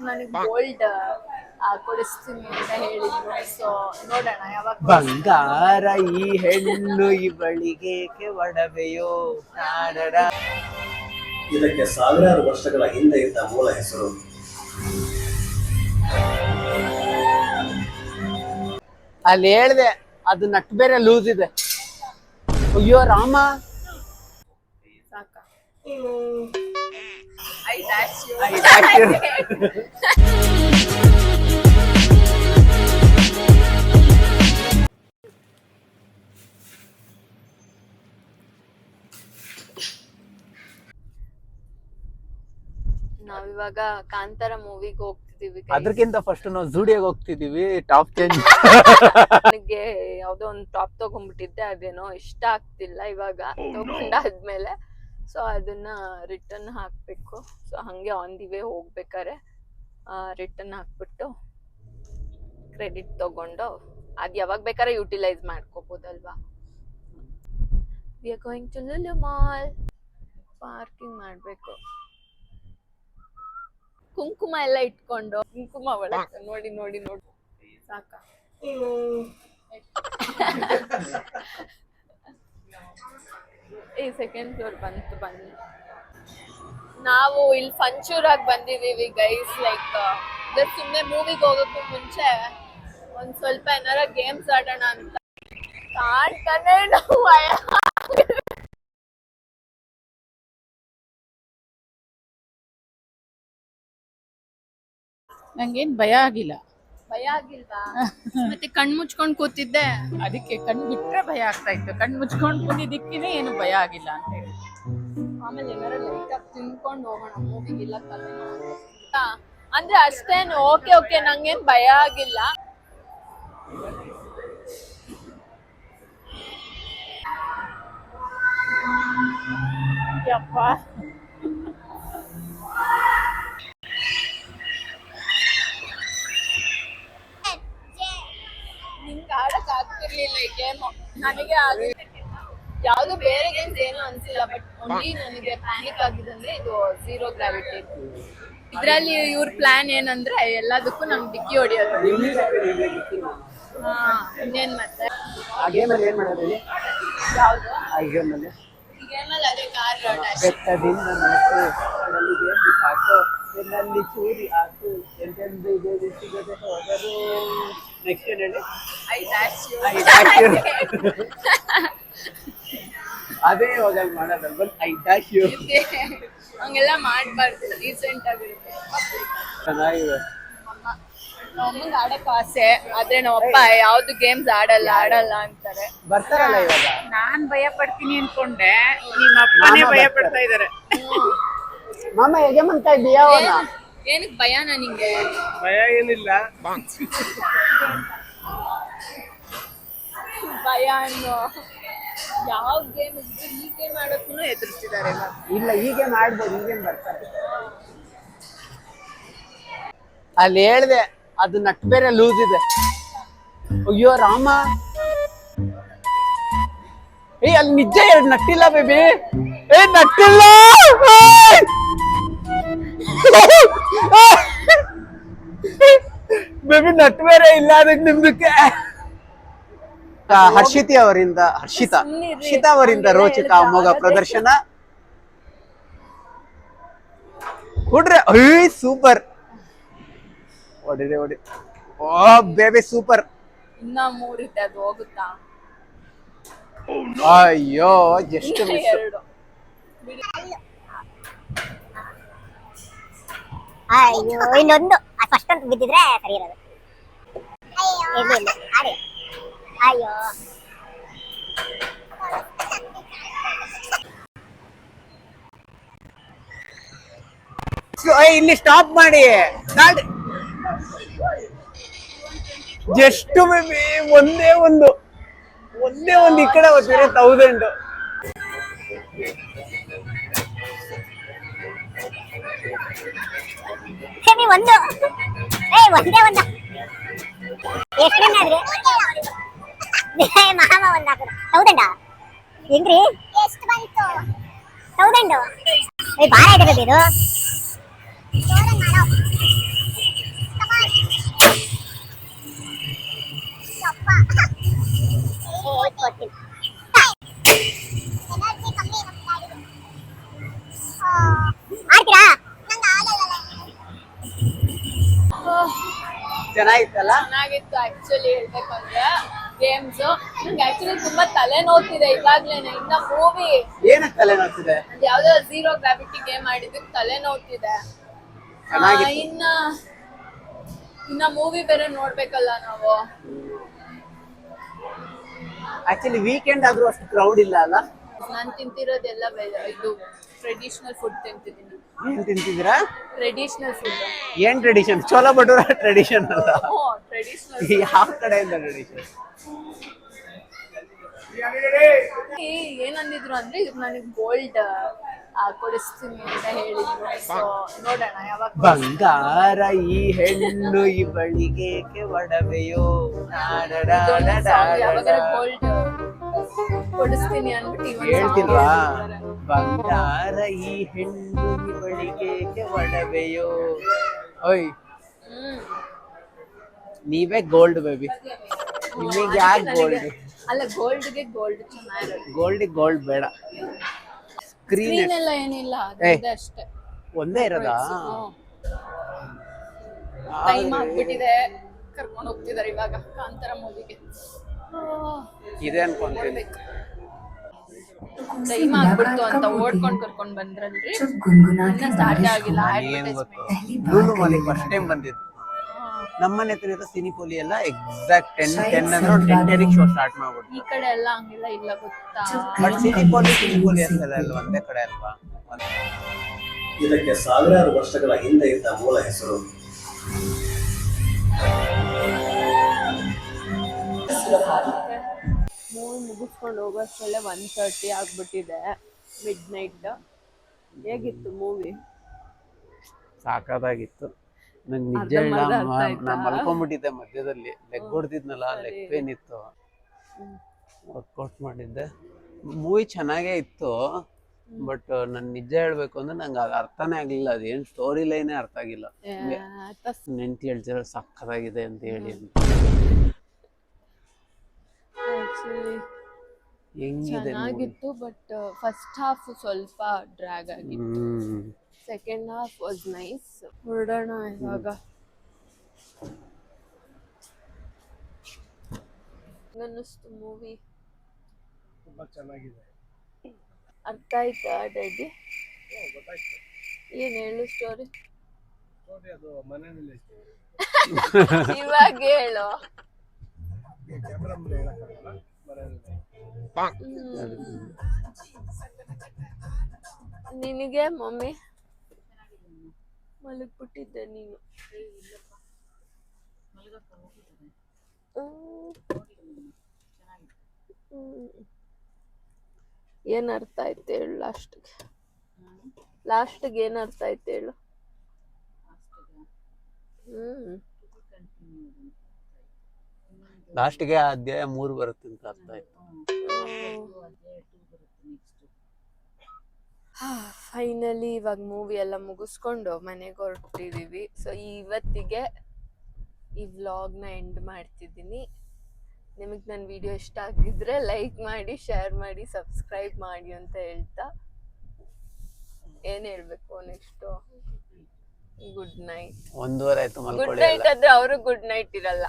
ನನಗೆ ಗೋಲ್ಡ್ ಕೊಡಿಸ್ತೀನಿ ಅಂತ ಹೇಳಿದ್ರು. ಸೊ ನೋಡೋಣ ಯಾವಾಗ. ಬಂಗಾರ ಈ ಹೆಣ್ಣು ಇವಳಿಗೆ ಒಡವೆಯೋ ನಾಡಡ. ಇದಕ್ಕೆ ಸಾವಿರಾರು ವರ್ಷಗಳ ಹಿಂದೆ ಇದ್ದ ಮೂಲ ಹೆಸರು ಅಲ್ಲಿ ಹೇಳ್ದೆ, ಅದು ನಟ್ ಬೇರೆ ಲೂಸ್ ಇದೆ. ಅಯ್ಯೋ ರಾಮ, ಸಾಕ ಐ ಡ್ಯಾಶ್ ಯು. ನಾವಿವಾಗ ಕಾಂತಾರ ಮೂವಿಗೆ ಹೋಗ್ತಿದೀವಿ. ಅದಕ್ಕಿಂತ ಫಸ್ಟ್ ನಾವು ಜೂಡಿಯೋಗೆ ಹೋಗ್ತಿದೀವಿ. ಟಾಪ್ ಚೇಂಜ್ ನನಗೆ ಯಾವ್ದೋ ಒಂದು ಟಾಪ್ ತಗೊಂಡ್ಬಿಟ್ಟಿದ್ದೆ, ಅದೇನೋ ಇಷ್ಟ ಆಗ್ತಿಲ್ಲ ಇವಾಗ ತಗೊಂಡಾದ್ಮೇಲೆ. ಸೊ ಅದನ್ನ ರಿಟರ್ನ್ ಹಾಕ್ಬೇಕು. ಸೊ ಹಂಗೆ ಆನ್ ದಿ ವೇ ಹೋಗ್ಬೇಕಾರೆ ರಿಟರ್ನ್ ಹಾಕ್ಬಿಟ್ಟು ಕ್ರೆಡಿಟ್ ತಗೊಂಡು ಅದ್ ಯಾವಾಗ ಬೇಕಾದ್ರೆ ಯುಟಿಲೈಸ್ ಮಾಡ್ಕೋಬಹುದಲ್ವಾ. We are going to Lulu mall. Parking ಮಾಡ್ಬೇಕು. ಕುಂಕುಮ ಎಲ್ಲ ಇಟ್ಕೊಂಡು ಕುಂಕುಮ ಒಳಗೆ ನೋಡಿ ನೋಡಿ ನೋಡಿ ಸಾಕ. ಈ ಸೆಕೆಂಡ್ ಫ್ಲೋರ್ ಬನ್ನಿ. ನಾವು ಇಲ್ಲಿ ಫಂಚೂರಾಗಿ ಬಂದಿದೀವಿ ಗೈಸ್. ಲೈಕ್ ಸುಮ್ಮನೆ ಮೂವಿಗೆ ಹೋಗೋಕ್ಕೂ ಮುಂಚೆ ಒಂದ್ ಸ್ವಲ್ಪ ಏನಾರ ಗೇಮ್ಸ್ ಆಡೋಣ ಅಂತ ಕಾಣ್ತಾನೆ ನಾವು. ನಂಗೇನ್ ಭಯ ಆಗಿಲ್ಲ. ಭಯ ಆಗಿಲ್ವಾ? ಮತ್ತೆ ಕಣ್ ಮುಚ್ಕೊಂಡ್ ಕೂತಿದ್ದೆ, ಅದಕ್ಕೆ ಕಣ್ ಬಿಟ್ರೆ ಭಯ ಆಗ್ತಾ ಇತ್ತು. ಕಣ್ ಮುಚ್ಕೊಂಡ್ ಕೂತಿದ್ದಕ್ಕಿನೇ ಏನು ಭಯ ಆಗಿಲ್ಲ ಅಂತ ಹೇಳಿ. ಆಮೇಲೆ ಏನಾರ ಲೈಟ್ ಆಗಿ ತಿನ್ಕೊಂಡು ಹೋಗೋಣ ಮೂವಿಗಿಲ್ಲ ಅಂದ್ರೆ ಅಷ್ಟೇನು. ಓಕೆ ಓಕೆ, ನಂಗೇನ್ ಭಯ ಆಗಿಲ್ಲ. ಯಪ್ಪ, ನಿಂಗೆ ಆಡಕ್ ಆಗ್ತಿರ್ಲಿಲ್ಲ ಈ ಗೇಮ್. ನನಗೆ ಯಾವ್ದು ಬೇರೆ ಗೇಮ್ಸ್ ಏನು ಅನ್ಸಿಲ್ಲ. ಬಟ್ ಓನ್ಲಿ ನನಗೆ ಪ್ಯಾನಿಕ್ ಆಗಿದೆ ಅಂದ್ರೆ ಇದು ಝೀರೋ ಗ್ರಾವಿಟಿ. ಇದ್ರಲ್ಲಿ ಇವ್ರ ಪ್ಲಾನ್ ಏನಂದ್ರೆ ಎಲ್ಲದಕ್ಕೂ ನಮ್ಗೆ ಡಿಕ್ಕಿ ಹೊಡಿಯೋದು. ಇನ್ನೇನ್ ಮತ್ತೆ ಯಾವ್ದು ಈ ಗೇಮಲ್ಲಿ ಅದೇ ಕಾರ್ ಡ್ಯಾಶ್. ನೆಕ್ಸ್ಟ್ ಏನ್ ಹೇಳಿ? I dash you. ಅದೇ ಹೋಗಲ್ ಮಾಡೋದಲ್ವ, ಐ ಡ್ಯಾಶ್ ಯು. ಹಂಗೆಲ್ಲ ಮಾಡ್ಬಾರ್ದು, ರೀಸೆಂಟ್ ಆಗಿರುತ್ತೆ. ಚೆನ್ನಾಗಿದೆ. ನಮ್ಮಂಗ್ ಆಡಕ್ ಆಸೆ, ಆದ್ರೆ ನಮ್ಮಪ್ಪ ಯಾವ್ದು ಗೇಮ್ಸ್ ಆಡಲ್ಲ ಅಂತಾರೆ. ಬರ್ತಾರಲ್ಲ ಇವಾಗ. ನಾನ್ ಭಯ ಪಡ್ತೀನಿ ಅನ್ಕೊಂಡೆ, ನಿಮ್ಮ ಅಪ್ಪನೇ ಭಯ ಪಡ್ತಾ ಇದಾರೆ. ಮಾಮ ಹೇಗೆ ಮಾಡ್ತಾ ಇದೀಯಾ? ಏನಕ್ ಭಯನ ನಿಂಗೆ? ಭಯ ಏನಿಲ್ಲ. ಭಯ ಅನ್ನೋ ಯಾವ ಗೇಮ್ ಇದ್ರು ಈ ಗೇಮ್ ಆಡೋಕ್ಕೂ ಎದುರಿಸ್ತಿದ್ದಾರೆ. ಇಲ್ಲ, ಹೀಗೆ ಮಾಡ್ಬೋದು, ಹೀಗೆ ಬರ್ತಾರೆ. ಅಲ್ಲಿ ಹೇಳ್ದೆ, ಅದು ನಟ್ ಬೇರೆ ಲೂಸ್ ಇದೆ. ಅಯ್ಯೋ ರಾಮ, ಅಲ್ಲಿ ನಿಜ ಎರಡು ನಟ್ಟಿಲ್ಲ ಬೇಬಿ. ನಟ್ಟಿಲ್ಲ ಬೇಬಿ, ನಟ್ ಬೇರೆ ಇಲ್ಲ ಅದಕ್ಕೆ ನಿಮ್ದಕ್ಕೆ. ಹರ್ಷಿತಾ ಅವರಿಂದ ರೋಚಕ ಅಮೋಘ ಪ್ರದರ್ಶನ. ಹುಡ್ರೆ, ಸೂಪರ್. ಹೊಡಿ. Oh baby super. ಇನ್ನ 3 ಇದೆ, ಅದು ಹೋಗುತ್ತಾ? ಅಯ್ಯೋ ಜಸ್ಟ್ ಮಿಸ್. 2 ಅಯ್ಯೋ, ಇನ್ನೊಂದು ಫಸ್ಟ್ ಅಂತ ಬಿದ್ದಿದ್ರೆ ಸರಿ ಇರೋದು. ಅಯ್ಯೋ ಇಲ್ಲಿ ಸ್ಟಾಪ್ ಮಾಡಿ. ಜಸ್ಟ್ ಬೇಬಿ, ಒಂದೇ ಒಂದು ಈ ಕಡೆ ಹೋಗ್ತೀರ 1000. ಒಂದು ಒಂದೇ ಒಂದು ಎಷ್ಟ್ರಿ ಮಾಮ ಒಂದು ಹಾಕೋದು 1000 ಹೆಂಗ್ರಿ? ಎಷ್ಟು ಬಂತು? 1000. ಬಾರ ಇದೆ ಇದು. ಚೆನ್ನಾಗಿತ್ತಲ್ಲ? ಚೆನ್ನಾಗಿತ್ತು ಆಕ್ಚುಲಿ ಹೇಳ್ಬೇಕಂದ್ರೆ ಗೇಮ್ಸ್. ನಂಗೆ ಆಕ್ಚುಲಿ ತುಂಬಾ ತಲೆ ನೋಡ್ತಿದೆ ಇವಾಗ್ಲೇನೆ. ಇನ್ನ ಮೂವಿ ಏನಕ್ಕೆ ತಲೆ ನೋಡ್ತಿದೆ? ಯಾವ್ದೋ ಝೀರೋ ಗ್ರಾವಿಟಿ ಗೇಮ್ ಆಡಿದ್ದಕ್ಕೆ ತಲೆ ನೋಡ್ತಿದೆ. ಇನ್ನ ಮೂವಿ ಬೇರೆ ನೋಡ್ಬೇಕಲ್ಲ ನಾವು. ಆಕ್ಚುಲಿ ವೀಕೆಂಡ್ ಆದ್ರೂ ಅಷ್ಟು ಕ್ರೌಡ್ ಇಲ್ಲ ಅಲ್ಲ? ನಾನ್ ತಿಂತಿರೋದೆಲ್ಲ ಇದು ಟ್ರೆಡಿಷನಲ್ ಫುಡ್ ತಿಂತಿದ್ದೀನಿ. ಏನ್ ತಿಂತಿದ್ದೀರಾ? Traditional food. ಏನ್ ಟ್ರೆಡಿಷನ್? ಚೋಲಾ ಭಟೂರ ಟ್ರೆಡಿಷನ್ ಅಲ್ಲ? ಟ್ರೆಡಿಷನಲ್. ಯಾವ ಕಡೆಯಿಂದ ಟ್ರೆಡಿಷನ್? ಏನಂದಿದ್ರು ಅಂದ್ರೆ ಇದು ನನಗೆ ಗೋಲ್ಡ್ ಕೊಡಿಸ್ತೀನಿ ಅಂತ ಹೇಳಿದ್ರು. ಸೊ ನೋಡೋಣ ಯಾವಾಗ. ಬಂಗಾರ ಈ ಹೆಣ್ಣು ಇವಳಿಗೆ ಒಡವೆಯೋ ಯಾವಾಗ ಗೋಲ್ಡ್ ಕೊಡಿಸ್ತೀನಿ ಅನ್ಬಿಟ್ಟು ಹೇಳ್ತಿಲ್ವಾ? ಬಂಗಾರ ಈ ಹೆಣ್ಣು ಇವಳಿಗೆ ಒಡವೆಯೋ. ಓಯ್ ನೀವೇ ಗೋಲ್ಡ್ ಬೇಬಿ. ನಿಮಗೆ ಯಾಕೆ ಗೋಲ್ಡ್? ಅಲ್ಲ ಗೋಲ್ಡ್ಗೆ ಗೋಲ್ಡ್ ಚೆನ್ನಾಗಿರೋದು. ಗೋಲ್ಡಿಗೆ ಗೋಲ್ಡ್ ಬೇಡ. ಸ್ಕ್ರೀನ್ ಎಲ್ಲ ಏನಿಲ್ಲ, ಅದೇ ಅಷ್ಟೇ. ಒಂದೇ ಇರೋದಾ? ಟೈಮ್ ಆಗ್ಬಿಟ್ಟಿದೆ, ಕರ್ಕೊಂಡು ಹೋಗ್ತಿದಾರೆ ಇವಾಗ ಕಾಂತಾರ ಮೂವಿಗೆ. ಇದೆ ಅನ್ಕೊಂತೀನಿ. ಟೈಮ್ ಆಗ್ಬಿಡ್ತು ಅಂತ ಓಡ್ಕೊಂಡ್ ಕರ್ಕೊಂಡ್ ಬಂದ್ರಲ್ರಿ. ಇನ್ನ ಸ್ಟಾರ್ಟ್ ಆಗಿಲ್ಲ ಲೂಲು ಮಾಲ್ ಫಸ್ಟ್ ಟೈಮ್ ಬಂದಿದ್ದು. ನಮ್ಮನೆ ಹತ್ರ ಇರೋ ಸಿನಿಪೋಲಿ ಎಲ್ಲ ಎಕ್ಸಾಕ್ಟ್ 10 ಅಂದ್ರೆ 10 ಶೋ ಸ್ಟಾರ್ಟ್ ಮಾಡ್ಬಿಡ್ತು. ಈ ಕಡೆ ಎಲ್ಲ ಹಂಗಿಲ್ಲ, ಇಲ್ಲ ಗೊತ್ತಾ? ಬಟ್ ಸಿನಿಪೋಲಿ ಅಂತಲ್ಲ, ಎಲ್ಲ ಒಂದೇ ಕಡೆ ಅಲ್ವಾ? ಇದಕ್ಕೆ ಸಾವಿರಾರು ವರ್ಷಗಳ ಹಿಂದೆ ಇದ್ದ ಮೂಲ ಹೆಸರು ಮೂವಿ ಮುಗಿಸ್ಕೊಂಡು ಹೋಗೋಷ್ಟರಲ್ಲೇ 1:30 ಆಗ್ಬಿಟ್ಟಿದೆ, ಮಿಡ್ ನೈಟ್. ಹೇಗಿತ್ತು ಮೂವಿ? ಸಾಕಾಗಿತ್ತು. ನಂಗೆ ನಿಜ ಹೇಳ, ನಾ ಮಲ್ಕೊಂಡ್ಬಿಟ್ಟಿದ್ದೆ ಮಧ್ಯದಲ್ಲಿ. ಲೆಗ್ ಹೊಡೆದಿದ್ನಲ್ಲ, ಲೆಗ್ ಪೇನ್ ಇತ್ತು, ವರ್ಕೌಟ್ ಮಾಡಿದ್ದೆ. ಮೂವಿ ಚೆನ್ನಾಗೇ ಇತ್ತು, ಬಟ್ ನನ್ ನಿಜ ಹೇಳ್ಬೇಕು ಅಂದ್ರೆ ನಂಗೆ ಅದು ಅರ್ಥನೇ ಆಗ್ಲಿಲ್ಲ. ಅದೇನ್ ಸ್ಟೋರಿ ಲೈನೇ ಅರ್ಥ ಆಗಿಲ್ಲ. ನೆಂಟಿ ಹೇಳ್ತಿರೋ ಸಕ್ಕತ್ತಾಗಿದೆ ಅಂತ ಹೇಳಿ ಚೆನ್ನಾಗಿತ್ತು. ಬಟ್ ಫಸ್ಟ್ ಹಾಫ್ ಸ್ವಲ್ಪ ಡ್ರ್ಯಾಗ್ ಆಗಿತ್ತು. Second half was nice. ಹೊರಡೋಣ ಇವಾಗ. ಅನ್ನಿಸ್ತು ಮೂವಿ? ತುಂಬಾ ಚೆನ್ನಾಗಿದೆ. ಅರ್ಥ ಆಯ್ತಾ ಡ್ಯಾಡಿ? ಏನ್ ಹೇಳು ಸ್ಟೋರಿ? ಅದು ಮನೆಯಲ್ಲಿ ಇವಾಗ ಹೇಳು. ನಿನಗೆ ಮಮ್ಮಿ ಮಲಗ್ಬಿಟ್ಟಿದ್ದೆ ನೀನು. ಏನ್ ಅರ್ಥ ಆಯ್ತು ಹೇಳು ಲಾಸ್ಟ್ಗೆ ಏನ್ ಅರ್ಥ ಆಯ್ತು ಹೇಳು? ಲಾಸ್ಟ್ಗೆ ಅಧ್ಯಾಯ 3 ಬರುತ್ತೆ ಅಂತ ಅರ್ಥ ಆಯ್ತು. ಫೈನಲಿ ಇವಾಗ ಮೂವಿ ಎಲ್ಲ ಮುಗಿಸ್ಕೊಂಡು ಮನೆಗೆ ಹೊರಟಿದೀವಿ. ಸೊ ಇವತ್ತಿಗೆ ಈ ವ್ಲಾಗ್ನ ಎಂಡ್ ಮಾಡ್ತಿದ್ದೀನಿ. ನಿಮಗೆ ನನ್ನ ವಿಡಿಯೋ ಇಷ್ಟ ಆಗಿದ್ರೆ ಲೈಕ್ ಮಾಡಿ, ಶೇರ್ ಮಾಡಿ, ಸಬ್ಸ್ಕ್ರೈಬ್ ಮಾಡಿ ಅಂತ ಹೇಳ್ತಾ ಏನ್ ಹೇಳ್ಬೇಕು ನೆಕ್ಸ್ಟ್? Good night. 1:30 ಆಯ್ತು ಗುಡ್ ಮಲ್ಕೊಳ್ಳಿ. ನೈಟ್ ಅಂದ್ರೆ ಅವರು ಗುಡ್ ನೈಟ್ ಇರಲ್ಲ.